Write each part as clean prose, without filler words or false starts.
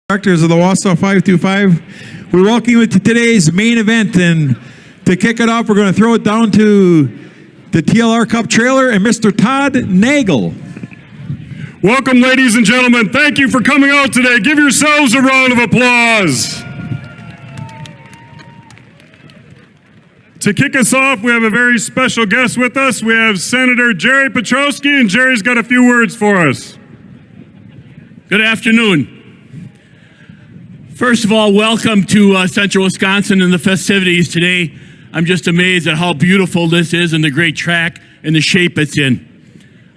Directors of the Wausau 525. We welcome you to today's main event, and to kick it off, we're going to throw it down to the TLR Cup trailer and Mr. Todd Nagel. Welcome, ladies and gentlemen. Thank you for coming out today. Give yourselves a round of applause. To kick us off, we have a very special guest with us. We have Senator Jerry Petrowski, and Jerry's got a few words for us. Good afternoon. First of all, welcome to Central Wisconsin and the festivities today. I'm just amazed at how beautiful this is and the great track and the shape it's in.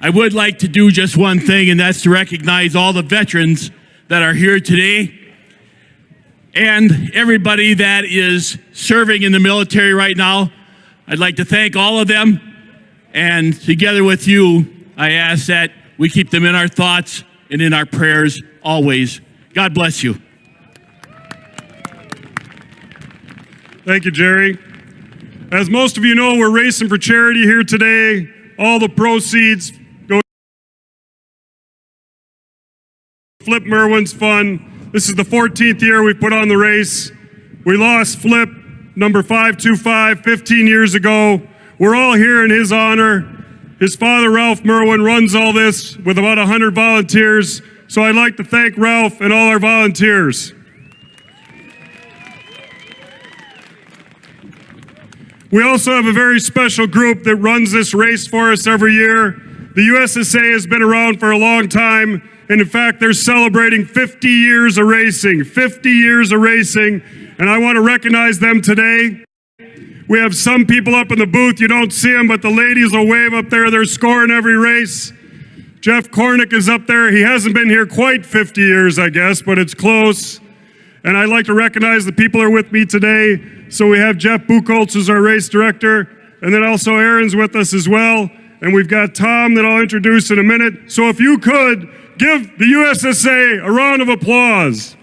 I would like to do just one thing, and that's to recognize all the veterans that are here today and everybody that is serving in the military right now. I'd like to thank all of them, and together with you, I ask that we keep them in our thoughts and in our prayers always. God bless you. Thank you, Jerry. As most of you know, we're racing for charity here today. All the proceeds go to Flip Merwin's Fund. This is the 14th year we put on the race. We lost Flip, number 525, 15 years ago. We're all here in his honor. His father, Ralph Merwin, runs all this with about 100 volunteers. So I'd like to thank Ralph and all our volunteers. We also have a very special group that runs this race for us every year. The USSA has been around for a long time, and in fact, they're celebrating 50 years of racing, 50 years of racing, and I want to recognize them today. We have some people up in the booth, you don't see them, but the ladies will wave up there, they're scoring every race. Jeff Cornick is up there. He hasn't been here quite 50 years, I guess, but it's close. And I'd like to recognize the people who are with me today. So we have Jeff Buchholz, who's our race director, and then also Aaron's with us as well. And we've got Tom that I'll introduce in a minute. So if you could, give the USSA a round of applause.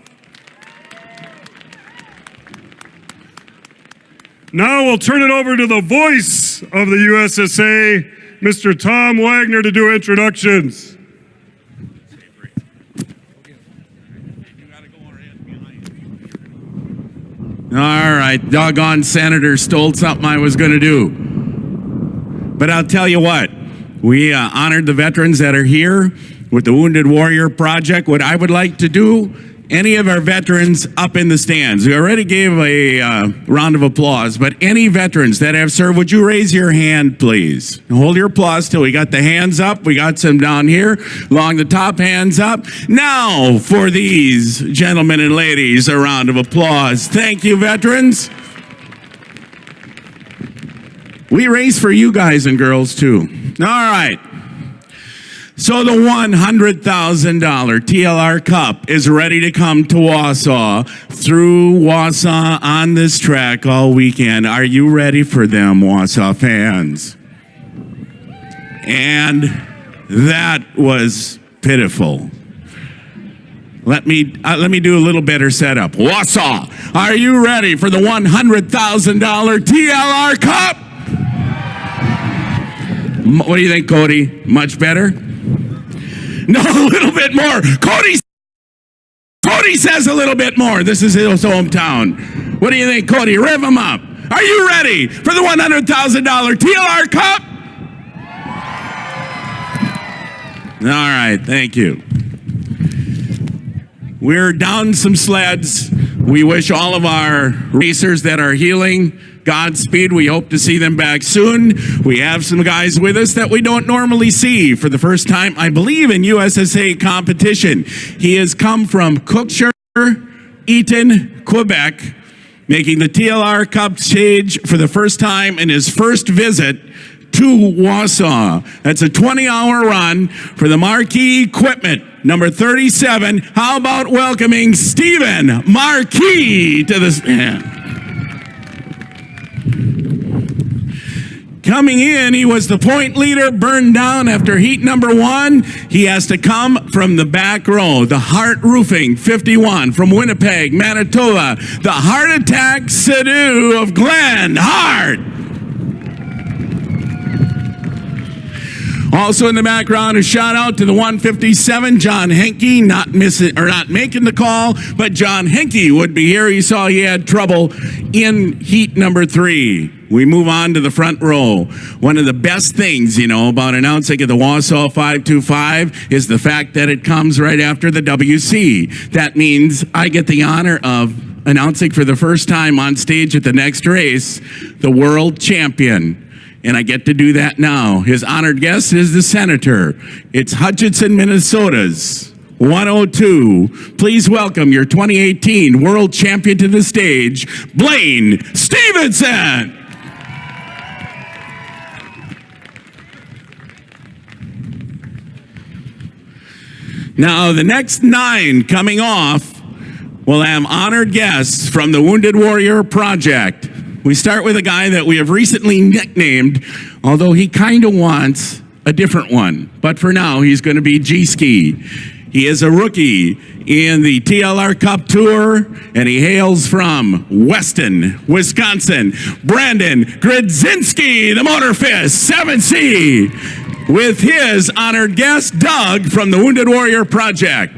Now we'll turn it over to the voice of the USSA, Mr. Tom Wagner, to do introductions. All right, doggone Senator stole something I was going to do. But I'll tell you what, we honored the veterans that are here with the Wounded Warrior Project. What I would like to do, any of our veterans up in the stands. We already gave a round of applause, but any veterans that have served, would you raise your hand, please? Hold your applause till we got the hands up. We got some down here along the top, hands up. Now for these gentlemen and ladies, a round of applause. Thank you, veterans. We race for you guys and girls too. All right. So the $100,000 TLR Cup is ready to come to Wausau, through Wausau on this track all weekend. Are you ready for them, Wausau fans? And that was pitiful. Let me do a little better setup. Wausau, are you ready for the $100,000 TLR Cup? What do you think, Cody? Much better? No, a little bit more. Cody says a little bit more. This is his hometown. What do you think, Cody? Rev him up. Are you ready for the $100,000 TLR Cup? All right, thank you. We're down some sleds. We wish all of our racers that are healing Godspeed. We hope to see them back soon. We have some guys with us that we don't normally see for the first time, I believe, in USSA competition. He has come from Cookshire, Eaton, Quebec, making the TLR Cup stage for the first time in his first visit to Wausau. That's a 20-hour run for the Marquis Equipment, number 37. How about welcoming Stephen Marquis to the stand? Coming in, he was the point leader, burned down after heat number 1. He has to come from the back row. The Hart Roofing, 51, from Winnipeg, Manitoba. The Heart Attack Sidhu of Glen Hart. Also in the background, a shout out to the 157, John Henke, not making the call, but John Henke would be here. You saw he had trouble in heat number 3. We move on to the front row. One of the best things, about announcing at the Wausau 525 is the fact that it comes right after the WC. That means I get the honor of announcing for the first time on stage at the next race, the world champion. And I get to do that now. His honored guest is the senator. It's Hutchinson, Minnesota's 102. Please welcome your 2018 world champion to the stage, Blaine Stevenson. Now, the next 9 coming off will have honored guests from the Wounded Warrior Project. We start with a guy that we have recently nicknamed, although he kind of wants a different one. But for now, he's going to be G-Ski. He is a rookie in the TLR Cup Tour, and he hails from Weston, Wisconsin. Brandon Gridzinski, the Motor Fist, 7C, with his honored guest, Doug, from the Wounded Warrior Project.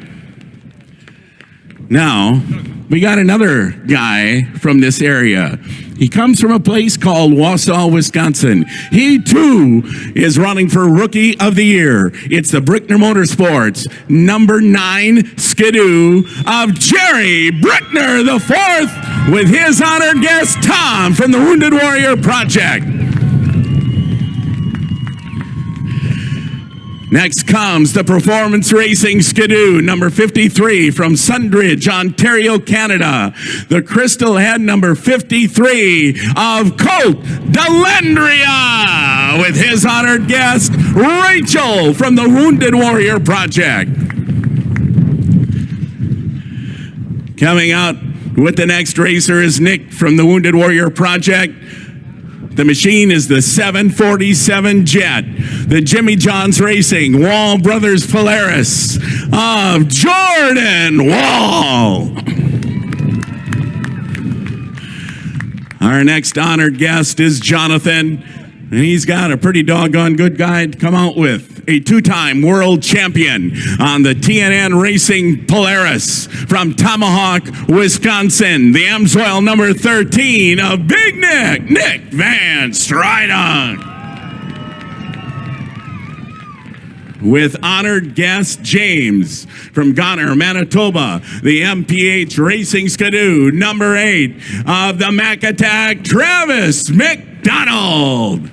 Now, we got another guy from this area. He comes from a place called Wausau, Wisconsin. He, too, is running for Rookie of the Year. It's the Brickner Motorsports number 9 Skidoo of Jerry Brickner IV with his honored guest, Tom, from the Wounded Warrior Project. Next comes the Performance Racing Skidoo, number 53 from Sundridge, Ontario, Canada. The Crystal Head number 53 of Colt Delendria with his honored guest, Rachel from the Wounded Warrior Project. Coming out with the next racer is Nick from the Wounded Warrior Project. The machine is the 747 Jet, the Jimmy Johns Racing Wall Brothers Polaris of Jordan Wall. Our next honored guest is Jonathan, and he's got a pretty doggone good guy to come out with. A 2-time world champion on the TNN Racing Polaris from Tomahawk, Wisconsin. The Amsoil number 13 of Big Nick Van Stridon. With honored guest James from Gunner, Manitoba, the MPH Racing Skidoo number 8 of the Mac Attack, Travis McDonald.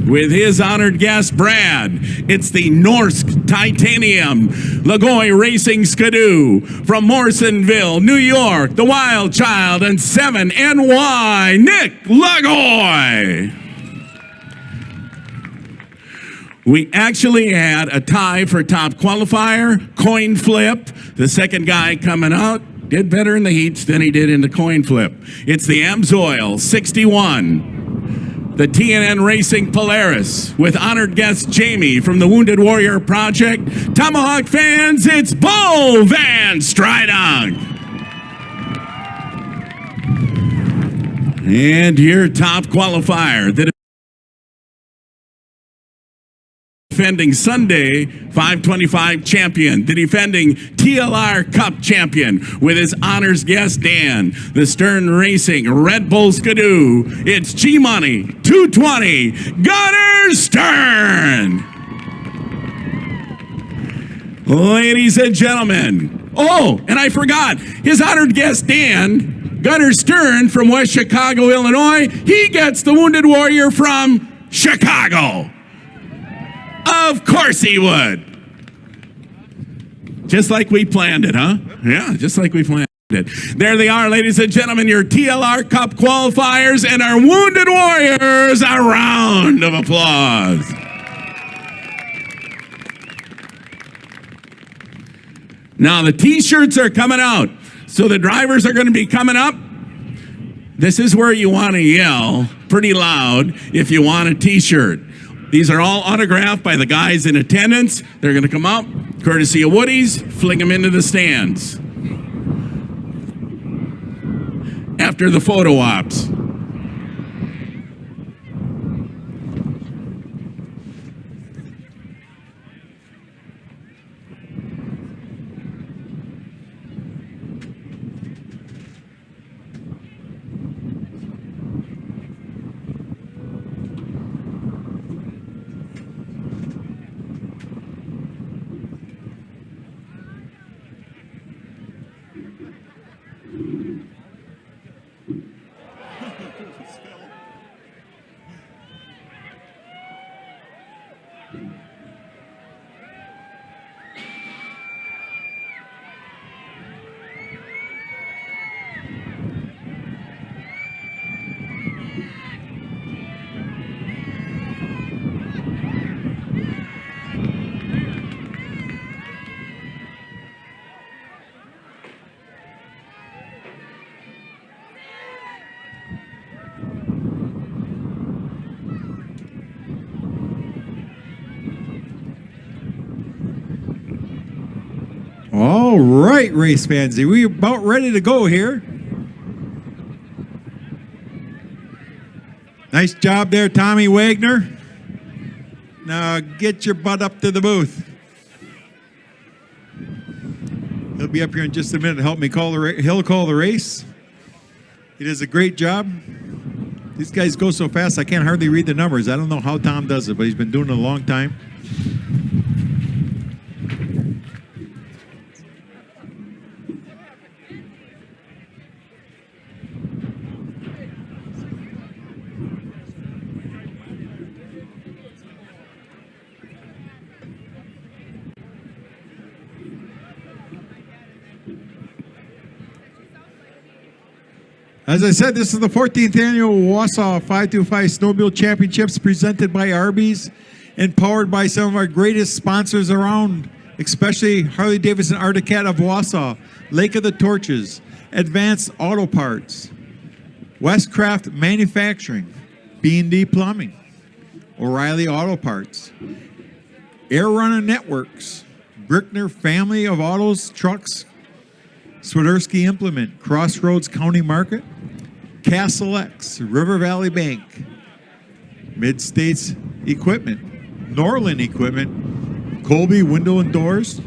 With his honored guest, Brad, it's the Norsk Titanium Lagoy Racing Skidoo from Morrisonville, New York, the Wild Child and 7NY, Nick Lagoy. We actually had a tie for top qualifier, coin flip. The second guy coming out did better in the heats than he did in the coin flip. It's the Amsoil 61. The TNN Racing Polaris with honored guest Jamie from the Wounded Warrior Project. Tomahawk fans, it's Bo Van Stridon. And your top qualifier, the defending Sunday 525 champion, the defending TLR Cup champion with his honors guest Dan, the Stern Racing Red Bull Skidoo. It's G-Money 220 Gunner Stern. Ladies and gentlemen, oh, and I forgot, his honored guest Dan, Gunner Stern from West Chicago, Illinois, he gets the Wounded Warrior from Chicago. Of course he would. Just like we planned it, huh? Yeah, just like we planned it. There they are, ladies and gentlemen, your TLR Cup qualifiers and our Wounded Warriors. A round of applause. Now the t-shirts are coming out. So the drivers are going to be coming up. This is where you want to yell pretty loud if you want a t-shirt. These are all autographed by the guys in attendance. They're going to come up, courtesy of Woody's, fling them into the stands. After the photo ops. All right, race fans, are we about ready to go here? Nice job there, Tommy Wagner. Now get your butt up to the booth. He'll be up here in just a minute to help me call the he'll call the race. He does a great job. These guys go so fast I can't hardly read the numbers. I don't know how Tom does it, but he's been doing it a long time. As I said, this is the 14th annual Wausau 525 Snowmobile Championships presented by Arby's and powered by some of our greatest sponsors around, especially Harley-Davidson Arctic Cat of Wausau, Lake of the Torches, Advanced Auto Parts, Westcraft Manufacturing, B&D Plumbing, O'Reilly Auto Parts, Air Runner Networks, Brickner Family of Autos, Trucks, Swiderski Implement, Crossroads County Market, Castle X, River Valley Bank, Mid-States Equipment, Norland Equipment, Colby Window and Doors.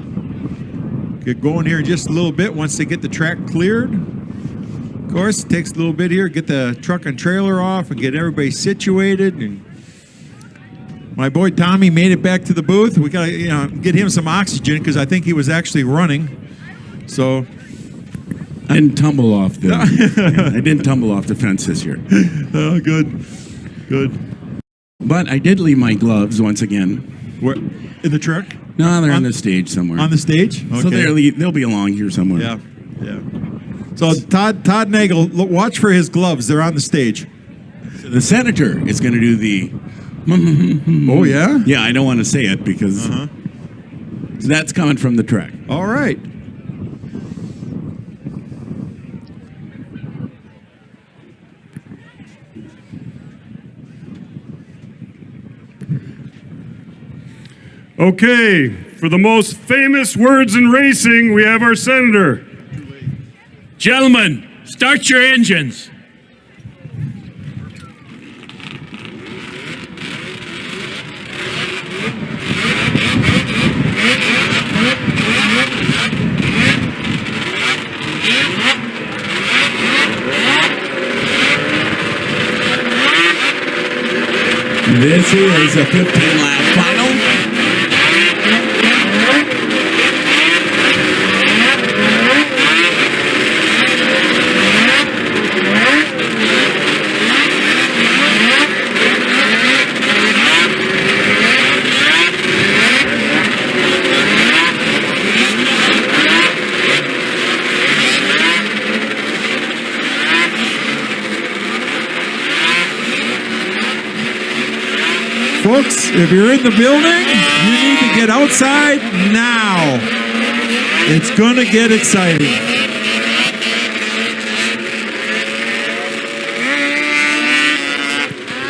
Get going here in just a little bit once they get the track cleared. Of course, it takes a little bit here, get the truck and trailer off and get everybody situated. And my boy Tommy made it back to the booth. We got to get him some oxygen because I think he was actually running. So I didn't tumble off the. I didn't tumble off the fence this year. Oh, good, good. But I did leave my gloves once again. Where in the truck? No, they're on the stage somewhere. On the stage? Okay. So they'll be along here somewhere. Yeah, yeah. So Todd Nagel, watch for his gloves. They're on the stage. So the senator is going to do the. Oh yeah. Yeah, I don't want to say it because that's coming from the track. All right. Okay, for the most famous words in racing, we have our senator. Gentlemen, start your engines. This is a 15-lap final. Folks, if you're in the building, you need to get outside now. It's going to get exciting.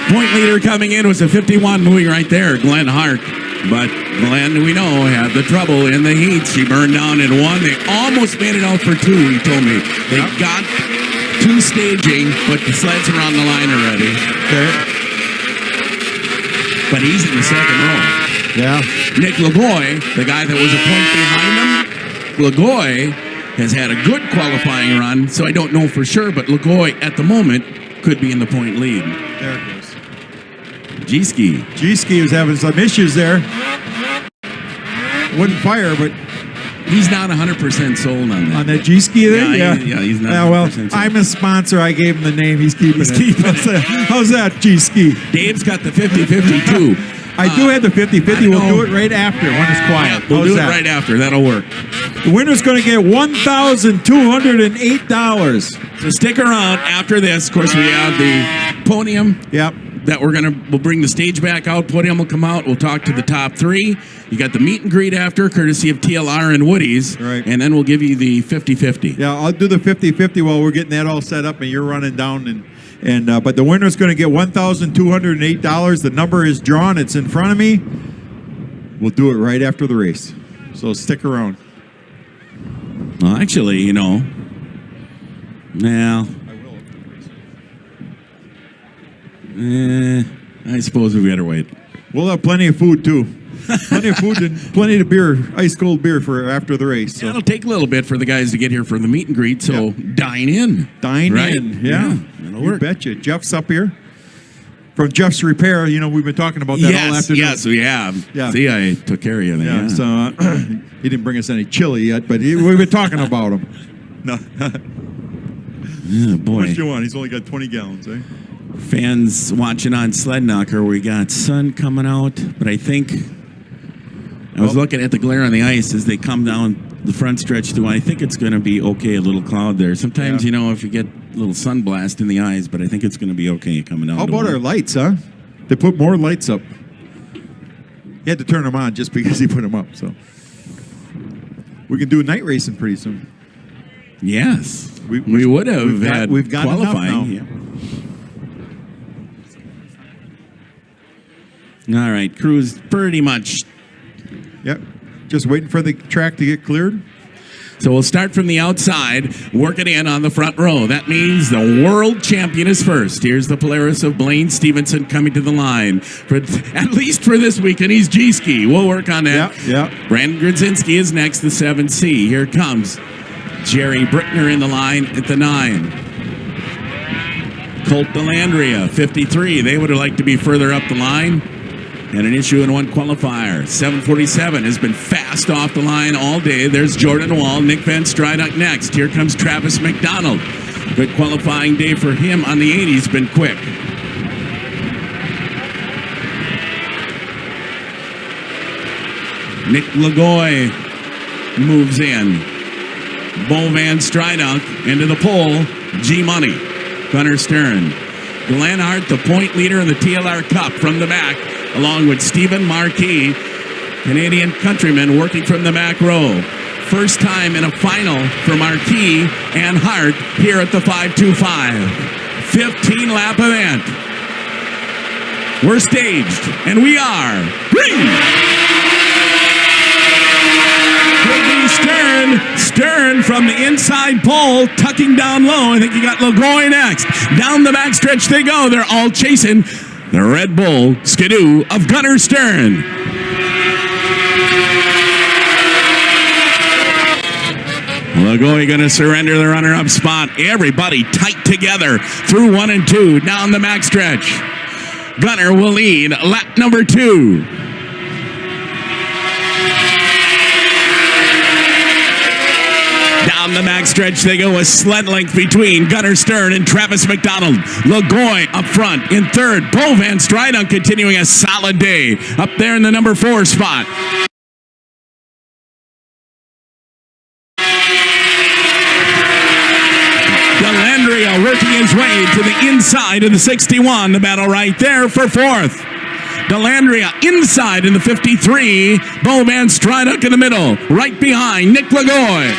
Point leader coming in was a 51 moving right there, Glenn Hart. But Glenn, we know, had the trouble in the heat. She burned down in one. They almost made it out for two, he told me. They got two staging, but the sleds are on the line already. Okay. But he's in the second row. Yeah. Nick Lagoy, the guy that was a point behind him, Lagoy has had a good qualifying run, so I don't know for sure, but Lagoy at the moment could be in the point lead. There it goes. G-Ski. G-Ski was having some issues there. Wouldn't fire, but He's not 100% sold on that. on that G-Ski there? Yeah, he's not. Yeah, well, 100% sold. I'm a sponsor. I gave him the name. He's keeping it. Keeping it. How's that, G-Ski? Dave's got the 50-50 too. I do have the 50-50. We'll do it right after when it's quiet. We'll How's do that? it right after. That'll work. The winner's going to get $1,208. So stick around after this. Of course, we have the podium. Yep. That we'll bring the stage back out. Podium will come out. We'll talk to the top three. You got the meet and greet after, courtesy of TLR and Woody's. Right. And then we'll give you the 50-50. Yeah, I'll do the 50-50 while we're getting that all set up and you're running down. But the winner's going to get $1,208. The number is drawn. It's in front of me. We'll do it right after the race. So stick around. Well, actually, you know, now, I suppose we better wait. We'll have plenty of food too. Plenty of food and plenty of beer, ice cold beer for after the race. So. It'll take a little bit for the guys to get here for the meet and greet, so dine in. Dine in, yeah. It'll You work. betcha. Jeff's up here. From Jeff's Repair, you know, we've been talking about that all afternoon. Yes, we have. Yeah. See, I took care of you there. Yeah, so he didn't bring us any chili yet, but we've been talking about him. No. Oh, How boy. much do you want? He's only got 20 gallons, eh? Fans watching on Sled Knocker, we got sun coming out, but I think I was looking at the glare on the ice as they come down the front stretch too. I think it's going to be okay, a little cloud there. Sometimes, you know, if you get a little sun blast in the eyes, but I think it's going to be okay coming down. How about our lights, huh? They put more lights up. He had to turn them on just because he put them up, so. We can do night racing pretty soon. Yes. We would have had we've got qualifying. enough now. Yeah. All right, crew's pretty much. Yep. Just waiting for the track to get cleared. So we'll start from the outside, work it in on the front row. That means the world champion is first. Here's the Polaris of Blaine Stevenson coming to the line. At least for this weekend, he's G-Ski. We'll work on that. Yeah. Brandon Grodzinski is next, the 7C. Here comes Jerry Brickner in the line at the 9. Colt Delandria, 53. They would have liked to be further up the line. And an issue in one qualifier. 747 has been fast off the line all day. There's Jordan Wall, Nick Van Stryduck next. Here comes Travis McDonald. Good qualifying day for him on the 80. He's been quick. Nick Lagoy moves in. Bo Van Stryduck into the pole. G-Money. Gunnar Stern. Glenn Hart, the point leader in the TLR Cup from the back, along with Stephen Marquis, Canadian countryman working from the back row. First time in a final for Marquis and Hart here at the 525. 15-lap event. We're staged, and we are green. Stern from the inside pole, tucking down low. I think he got Lagoy next. Down the backstretch they go. They're all chasing the Red Bull Skidoo of Gunnar Stern. Lagoy going to surrender the runner-up spot. Everybody tight together through 1 and 2 down the backstretch. Gunnar will lead lap number 2. Down the backstretch they go, a sled length between Gunnar Stern and Travis McDonald. Lagoy up front in third. Bo Van Stryduck continuing a solid day up there in the number 4 spot. Delandria working his way to the inside of the 61. The battle right there for 4th. Delandria inside in the 53. Bo Van Stryduck in the middle. Right behind Nick Lagoy.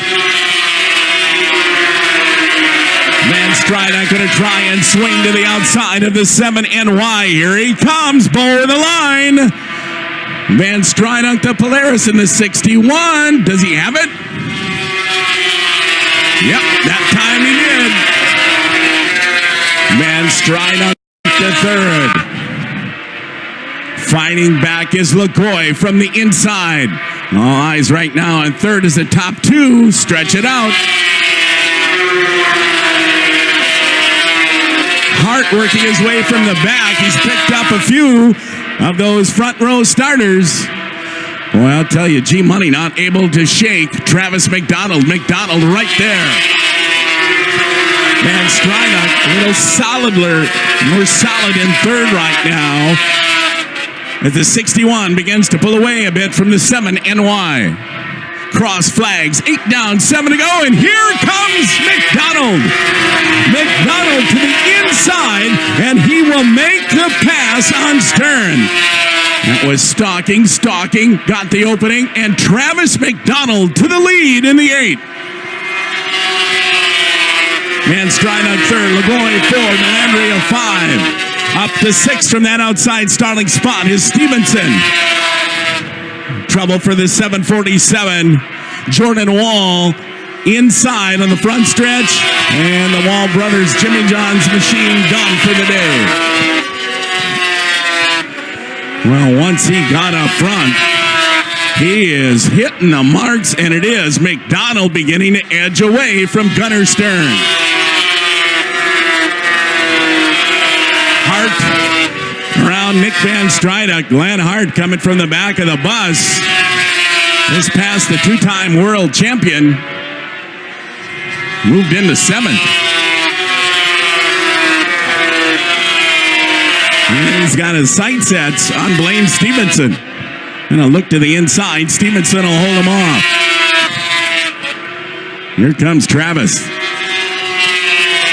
Van Stryduck going to try and swing to the outside of the 7NY. Here he comes. Bo in the line. Van Stryduck the Polaris in the 61. Does he have it? Yep, that time he did. Van Stryduck the third. Fighting back is Lagoy from the inside. All eyes right now on third is the top 2. Stretch it out. Hart working his way from the back. He's picked up a few of those front row starters. Well, I'll tell you, G-Money not able to shake Travis McDonald. McDonald right there. Van Stryduck a little more solid in third right now. As the 61 begins to pull away a bit from the 7NY. Cross flags, 8 down, 7 to go, and here comes McDonald. McDonald to the inside, and he will make the pass on Stern. That was stalking, got the opening, and Travis McDonald to the lead in the 8. Van Stryduck third, Lagoy 4, Delandria 5. Up to 6 from that outside starting spot is Stevenson. Trouble for the 747. Jordan Wall inside on the front stretch, and the Wall Brothers Jimmy John's machine done for the day. Well, once he got up front, he is hitting the marks, and it is McDonald beginning to edge away from Gunnar Stern. Hart around Nick Van Stryda. Glenn Hart coming from the back of the bus. This past the two-time world champion. Moved into 7th. And he's got his sight sets on Blaine Stevenson. And a look to the inside. Stevenson will hold him off. Here comes Travis.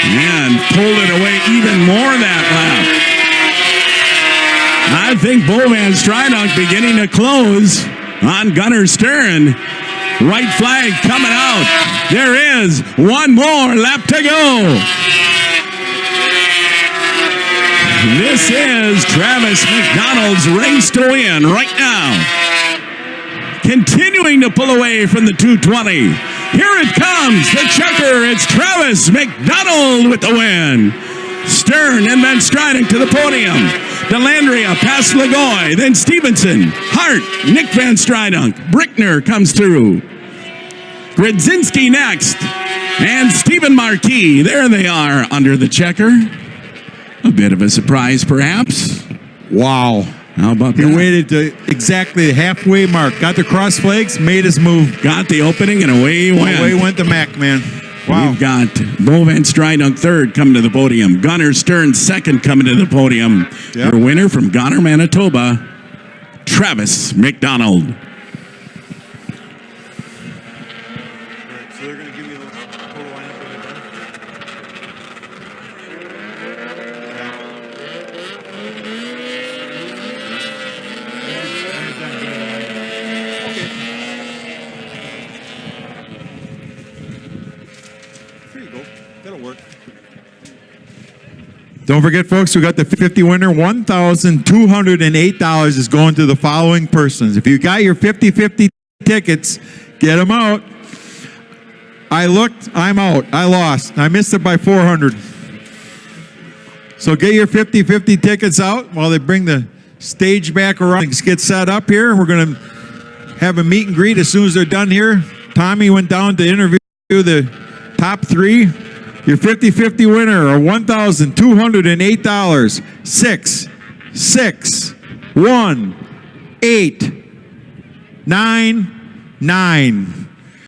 And pulled it away even more that lap. I think Bo Van Stryda beginning to close on Gunnar Stern. Right flag coming out. There is one more lap to go. This is Travis McDonald's race to win right now. Continuing to pull away from the 220. Here it comes, the checker. It's Travis McDonald with the win. Stern and then striding to the podium. Delandria past Lagoy, then Stevenson, Hart, Nick Van Stryda, Brickner comes through. Grodzinski next, and Stephen Marquis. There they are under the checker. A bit of a surprise, perhaps. Wow. How about He that? waited to exactly the halfway mark. Got the cross flags, made his move. Got the opening, and away he went. Away went the Mac, man. Wow. We've got Bo Van Stryda third coming to the podium. Gunnar Stern second coming to the podium. Yep. Your winner from Gunnar, Manitoba, Travis McDonald. So they're going to give you the total lineup when they're There you go. That'll work. Don't forget, folks, we got the 50 winner. $1,208 is going to the following persons. If you got your 50-50 tickets, get them out. I looked, I'm out. I lost. I missed it by 400. So get your 50-50 tickets out while they bring the stage back around. Let's get set up here. We're going to have a meet and greet as soon as they're done here. Tommy went down to interview the top 3. Your 50-50 winner of $1,208. 6, 6, 1, 8, 9, 9.